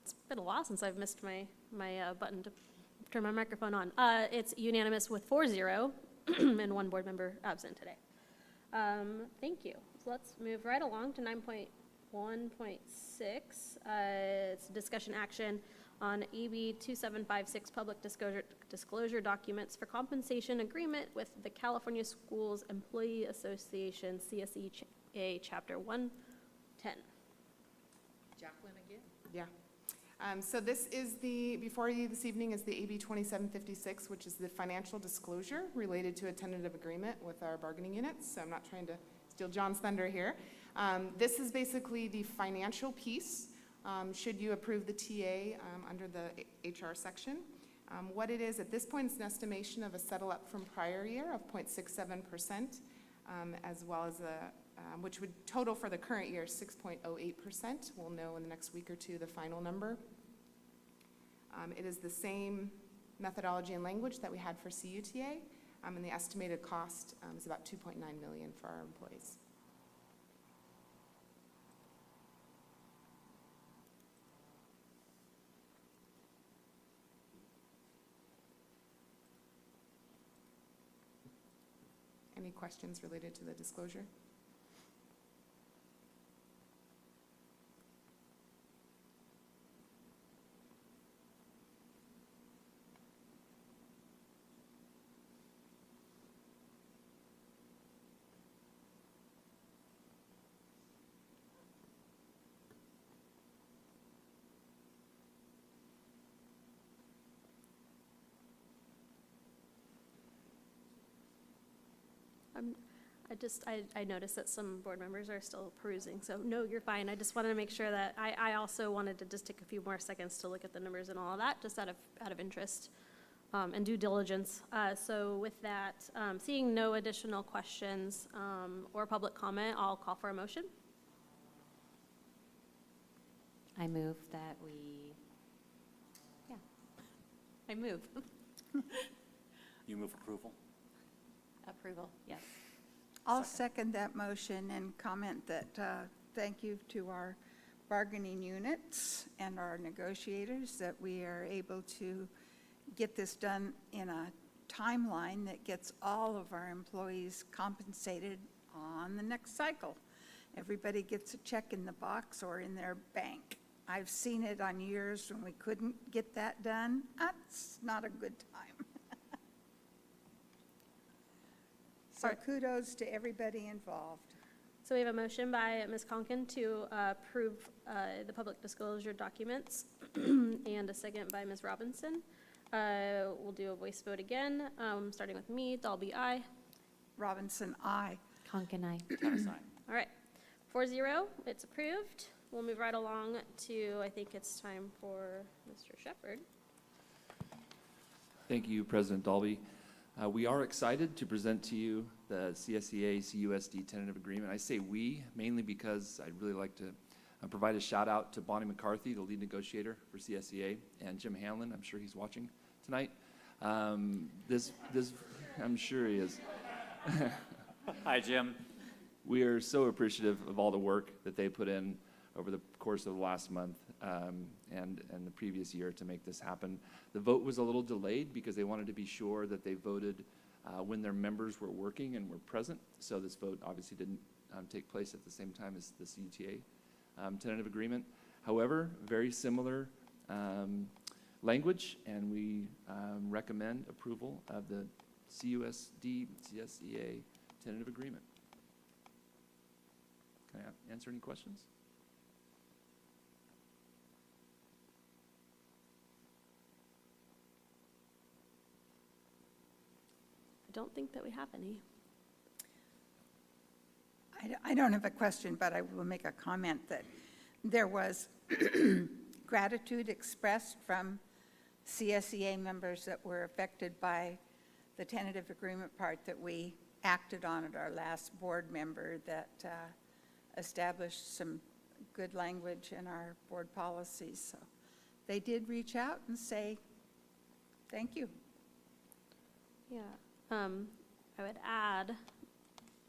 It's been a while since I've missed my button to turn my microphone on. It's unanimous with 4-0 and 1 board member absent today. Thank you. So let's move right along to 9.1.6. It's a discussion action on AB 2756 public disclosure documents for compensation agreement with the California Schools Employee Association, CSEA Chapter 110. Jacqueline again. Yeah. So this is before you this evening is the AB 2756, which is the financial disclosure related to a tentative agreement with our bargaining units. So I'm not trying to steal John's thunder here. This is basically the financial piece, should you approve the TA under the HR section. What it is, at this point, it's an estimation of a settle up from prior year of 0.67%, as well as which would total for the current year 6.08%. We'll know in the next week or two the final number. It is the same methodology and language that we had for CUTA, and the estimated cost is about $2.9 million for our employees. Any questions related to the disclosure? I noticed that some board members are still perusing, so no, you're fine. I just wanted to make sure that, I also wanted to just take a few more seconds to look at the numbers and all of that, just out of interest and due diligence. So with that, seeing no additional questions or public comment, I'll call for a motion. I move that we, I move. You move approval? Approval, yes. I'll second that motion and comment that thank you to our bargaining units and our negotiators that we are able to get this done in a timeline that gets all of our employees compensated on the next cycle. Everybody gets a check in the box or in their bank. I've seen it on years when we couldn't get that done. That's not a good time. So kudos to everybody involved. So we have a motion by Ms. Conkin to approve the public disclosure documents and a second by Ms. Robinson. We'll do a voice vote again, starting with me. Dalby, aye. Robinson, aye. Conkin, aye. Travis, aye. All right, 4-0, it's approved. We'll move right along to, I think it's time for Mr. Shepherd. Thank you, President Dalby. We are excited to present to you the CSEA-CUSD tentative agreement. I say we mainly because I'd really like to provide a shout out to Bonnie McCarthy, the lead negotiator for CSEA, and Jim Hanlon. I'm sure he's watching tonight. I'm sure he is. Hi, Jim. We are so appreciative of all the work that they put in over the course of the last month and the previous year to make this happen. The vote was a little delayed because they wanted to be sure that they voted when their members were working and were present. So this vote obviously didn't take place at the same time as the CUTA tentative agreement. However, very similar language, and we recommend approval of the CUSD-CSEA tentative agreement. Can I answer any questions? I don't think that we have any. I don't have a question, but I will make a comment that there was gratitude expressed from CSEA members that were affected by the tentative agreement part that we acted on at our last board member that established some good language in our board policies. So they did reach out and say, thank you. Yeah, I would add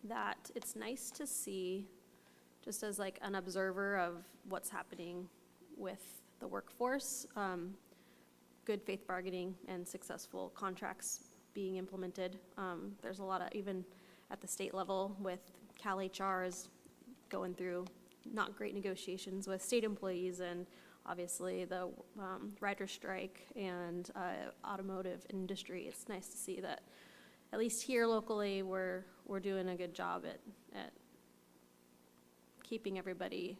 that it's nice to see, just as like an observer of what's happening with the workforce, good faith bargaining and successful contracts being implemented. There's a lot of, even at the state level with Cal HR is going through not great negotiations with state employees and obviously the writer strike and automotive industry. It's nice to see that at least here locally, we're doing a good job at keeping everybody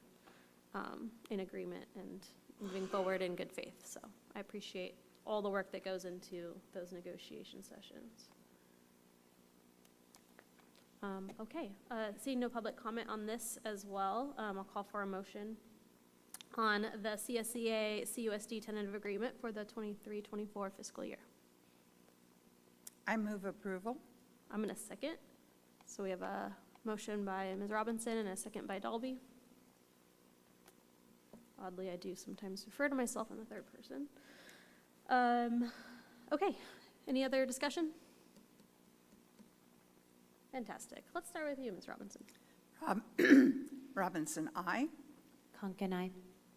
in agreement and moving forward in good faith. So I appreciate all the work that goes into those negotiation sessions. Okay, seeing no public comment on this as well, I'll call for a motion on the CSEA CUSD tentative agreement for the 23-24 fiscal year. I move approval. I'm going to second. So we have a motion by Ms. Robinson and a second by Dalby. Oddly, I do sometimes refer to myself in the third person. Okay, any other discussion? Fantastic. Let's start with you, Ms. Robinson. Robinson, aye. Conken, I.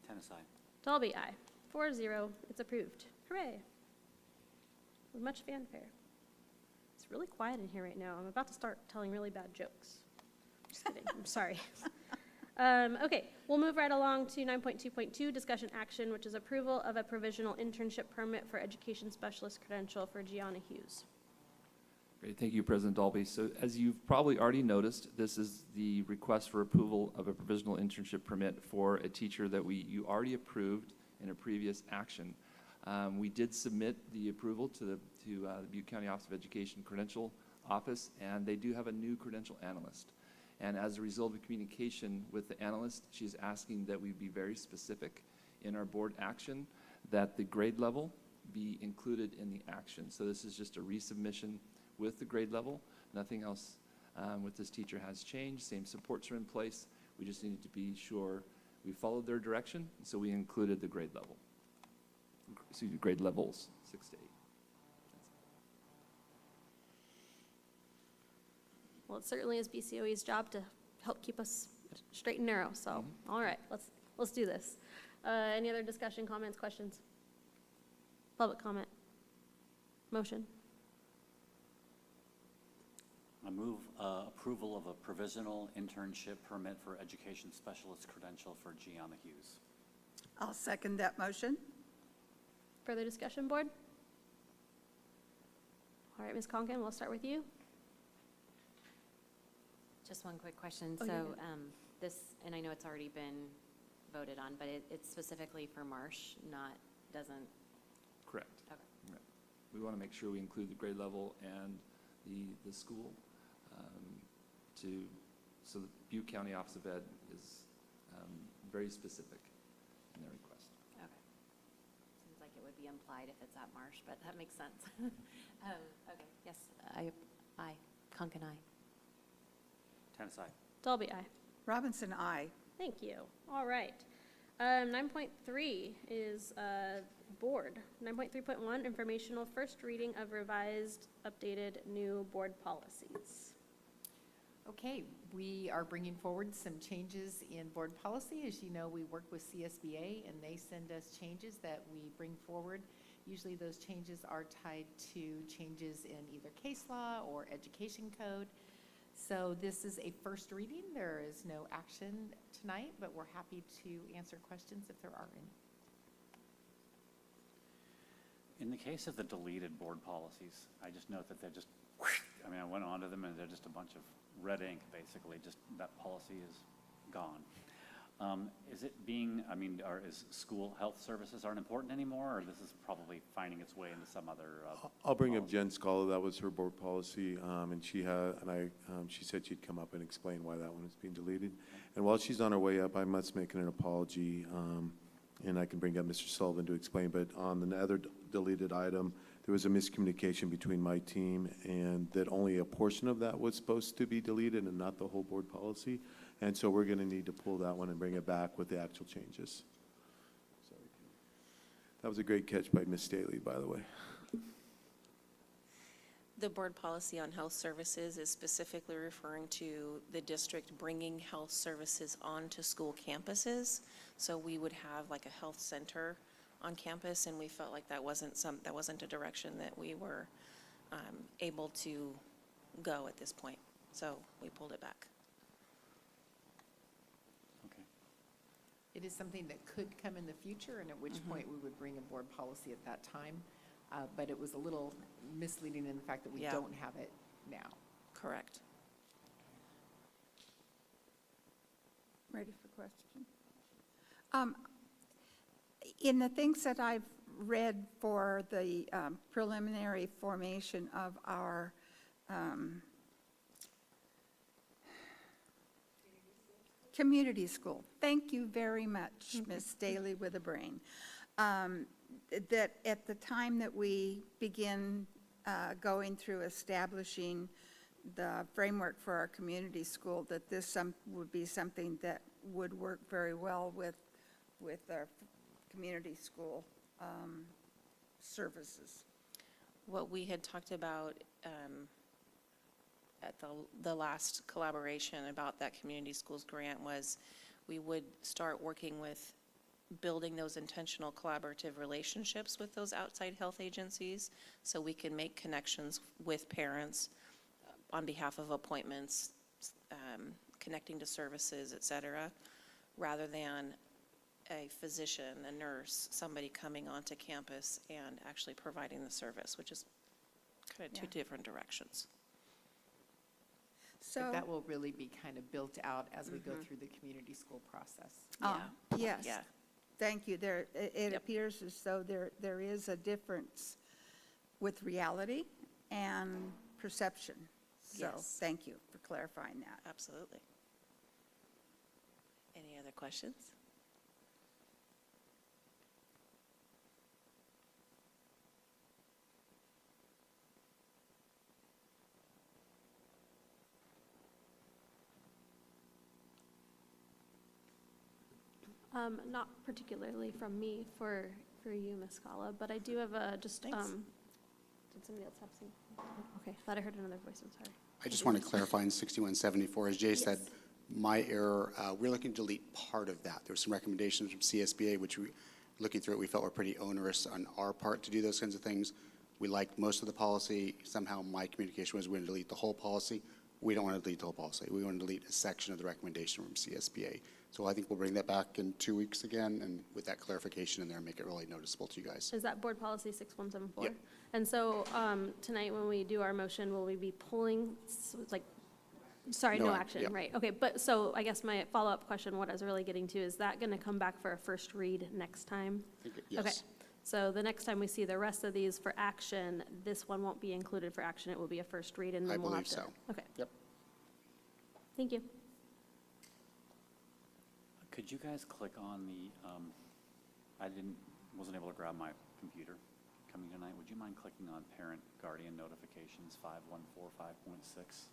Tennis, aye. Dalby, aye. 4-0, it's approved. Hooray. With much fanfare. It's really quiet in here right now. I'm about to start telling really bad jokes. Just kidding, I'm sorry. Okay, we'll move right along to 9.2.2, discussion action, which is approval of a provisional internship permit for education specialist credential for Gianna Hughes. Great, thank you, President Dalby. So as you've probably already noticed, this is the request for approval of a provisional internship permit for a teacher that you already approved in a previous action. We did submit the approval to the Butte County Office of Education Credential Office, and they do have a new credential analyst. And as a result of communication with the analyst, she's asking that we be very specific in our board action, that the grade level be included in the action. So this is just a resubmission with the grade level. Nothing else with this teacher has changed. Same supports are in place. We just needed to be sure we followed their direction, so we included the grade level. Excuse me, grade levels, 6 to 8. Well, it certainly is BCOE's job to help keep us straight and narrow, so, all right, let's do this. Any other discussion, comments, questions? Public comment? Motion? I move approval of a provisional internship permit for education specialist credential for Gianna Hughes. I'll second that motion. Further discussion, board? All right, Ms. Conken, we'll start with you. Just one quick question. Oh, you're So good. this, and I know it's already been voted on, but it's specifically for Marsh, doesn't. Correct. Okay. Right. We want to make sure we include the grade level and the school so the Butte County Office of Ed is very specific in their request. Okay. Seems like it would be implied if it's at Marsh, but that makes sense. Okay, yes, I. Conken, I. Tennis, aye. Dalby, aye. Robinson, aye. Thank you. All right. 9.3 is board. 9.3.1, informational first reading of revised, updated, new board policies. Okay, we are bringing forward some changes in board policy. As you know, we work with CSBA and they send us changes that we bring forward. Usually those changes are tied to changes in either case law or education code. So this is a first reading. There is no action tonight, but we're happy to answer questions if there are any. In the case of the deleted board policies, I just note that they're just, I mean, I went onto them and they're just a bunch of red ink, basically, just that policy is gone. Is it being, is school health services aren't important anymore, or this is probably finding its way into some other? I'll bring up policy? Jen Scala. That was her board policy, and she said she'd come up and explain why that one is being deleted. And while she's on her way up, I must make an apology, and I can bring up Mr. Sullivan to explain. But on the other deleted item, there was a miscommunication between my team, and that only a portion of that was supposed to be deleted and not the whole board policy. And so we're going to need to pull that one and bring it back with the actual changes. Sorry. That was a great catch by Ms. Staley, by the way. The board policy on health services is specifically referring to the district bringing health services onto school campuses. So we would have like a health center on campus, and we felt like that wasn't a direction that we were able to go at this point. So we pulled it back. It is something that could come in the future, and at which point we would bring a board policy at that time. But it was a little misleading in the fact that we Yeah. don't have it now. Correct. Ready for question? In the things that I've read for the preliminary formation of our community school, thank you very much, Ms. Daly with a brain, that at the time that we begin going through establishing the framework for our community school, that this would be something that would work very well with our community school services. What we had talked about at the last collaboration about that community schools grant was we would start working with building those intentional collaborative relationships with those outside health agencies so we can make connections with parents on behalf of appointments, connecting to services, et cetera, rather than a physician, a nurse, somebody coming onto campus and actually providing the service, which is kind of two different directions. But So, that will really be kind of built out as we go through the community school process. yes, Yeah. thank you. It appears as though there is a difference with reality and perception. So, Yes. thank you for clarifying that. Absolutely. Any other questions? Not particularly from me for you, Ms. Scala, but I do have just, did somebody else have some? Okay, thought I heard another voice, I'm sorry. I just want to clarify in 6174, as Jay said, my error, we're looking to delete part of that. There were some recommendations from CSBA, which we, looking through it, we felt were pretty onerous on our part to do those kinds of things. We liked most of the policy. Somehow my communication was we're going to delete the whole policy. We don't want to delete the whole policy. We want to delete a section of the recommendation from CSBA. So I think we'll bring that back in 2 weeks again, and with that clarification in there, make it really noticeable to you guys. Is that board policy 6174? Yep. And so tonight when we do our motion, will we be pulling, sorry, No no ac- action, yep. right? Okay, but so I guess my follow-up question, what I was really getting to, is that going to come back for a first read next time? Okay. Yes. So the next time we see the rest of these for action, this one won't be included for action, it will be a first read, and I then we'll have believe to. so. Okay, Yep. thank you. Could you guys click on the, wasn't able to grab my computer coming tonight. Would you mind clicking on parent guardian notifications 5145.6?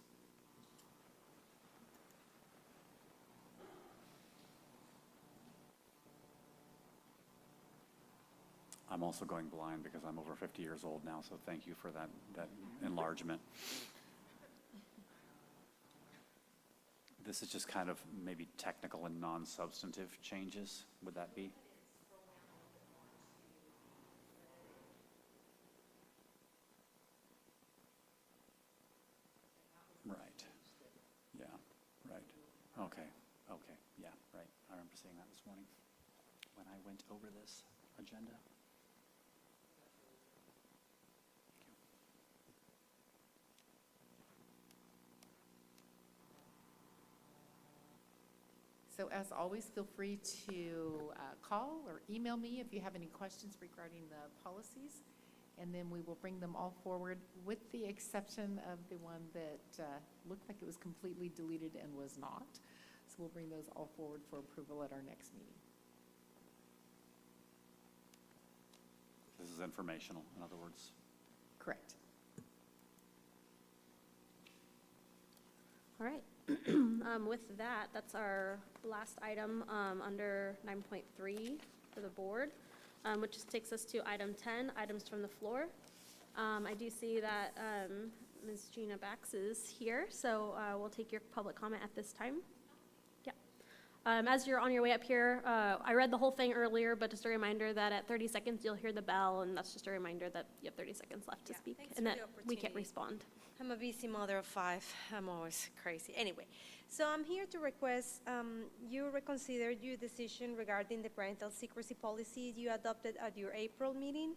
I'm also going blind because I'm over 50 years old now, so thank you for that enlargement. This is just kind of maybe technical and non-substantive changes, would that be? Right, yeah, right, okay, yeah, right. I remember seeing that this morning when I went over this agenda. So as always, feel free to call or email me if you have any questions regarding the policies, and then we will bring them all forward with the exception of the one that looked like it was completely deleted and was not. So we'll bring those all forward for approval at our next meeting. This is informational, in other words. Correct. All right. With that, that's our last item under 9.3 for the board, which just takes us to item 10, items from the floor. I do see that Ms. Gina Bax is here, so we'll take your public comment at this time. Yeah. As you're on your way up here, I read the whole thing earlier, but just a reminder that at 30 seconds you'll hear the bell, and that's just a reminder that you have 30 seconds left to speak, thanks and for that the we can't opportunity. respond. I'm a BC mother of 5. I'm always crazy. Anyway, So I'm here to request you reconsider your decision regarding the parental secrecy policy you adopted at your April meeting.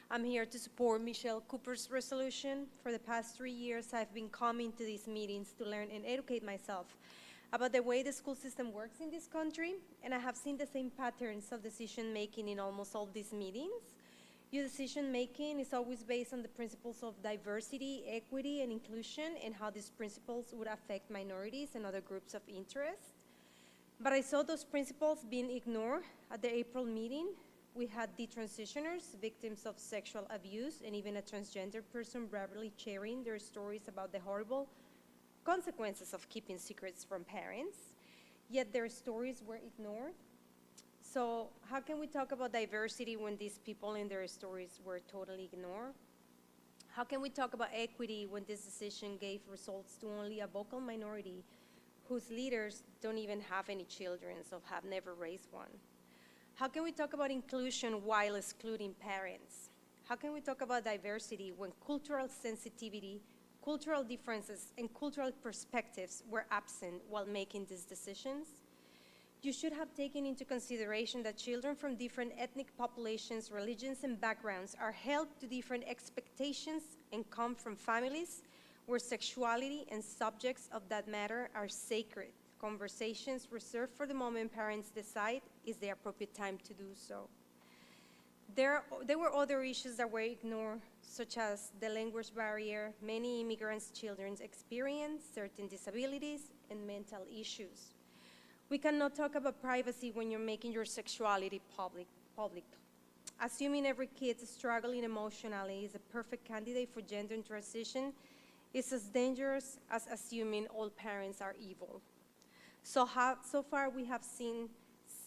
I'm here to support Michelle Cooper's resolution. For the past 3 years, I've been coming to these meetings to learn and educate myself about the way the school system works in this country, and I have seen the same patterns of decision-making in almost all these meetings. Your decision-making is always based on the principles of diversity, equity, and inclusion, and how these principles would affect minorities and other groups of interest. But I saw those principles being ignored at the April meeting. We had detransitioners, victims of sexual abuse, and even a transgender person bravely sharing their stories about the horrible consequences of keeping secrets from parents, yet their stories were ignored. So how can we talk about diversity when these people and their stories were totally ignored? How can we talk about equity when this decision gave results to only a vocal minority whose leaders don't even have any children, so have never raised one? How can we talk about inclusion while excluding parents? How can we talk about diversity when cultural sensitivity, cultural differences, and cultural perspectives were absent while making these decisions? You should have taken into consideration that children from different ethnic populations, religions, and backgrounds are held to different expectations and come from families where sexuality and subjects of that matter are sacred. Conversations reserved for the moment parents decide is the appropriate time to do so. There were other issues that were ignored, such as the language barrier. Many immigrants' children experience certain disabilities and mental issues. We cannot talk about privacy when you're making your sexuality public. Assuming every kid struggling emotionally is a perfect candidate for gender transition is as dangerous as assuming all parents are evil. So far we have seen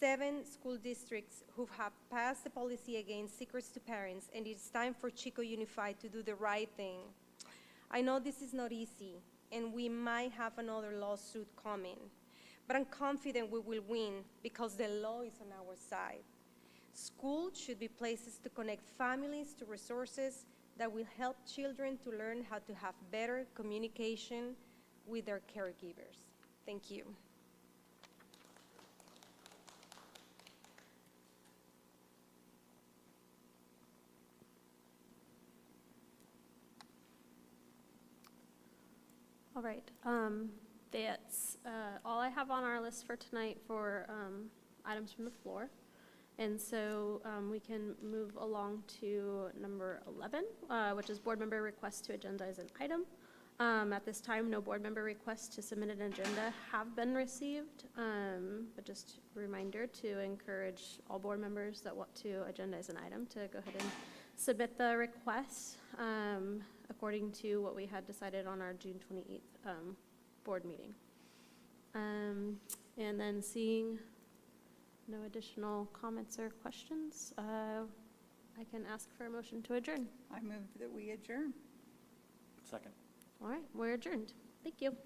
7 school districts who have passed the policy against secrets to parents, and it's time for Chico Unified to do the right thing. I know this is not easy, and we might have another lawsuit coming, but I'm confident we will win because the law is on our side. Schools should be places to connect families to resources that will help children to learn how to have better communication with their caregivers. Thank you. All right, that's all I have on our list for tonight for items from the floor. And so we can move along to number 11, which is board member requests to agendize an item. At this time, no board member requests to submit an agenda have been received, but just a reminder to encourage all board members that want to agendize an item to go ahead and submit the request according to what we had decided on our June 28th board meeting. And then seeing no additional comments or questions, I can ask for a motion to adjourn. I move that we adjourn. Second. All right, we're adjourned. Thank you.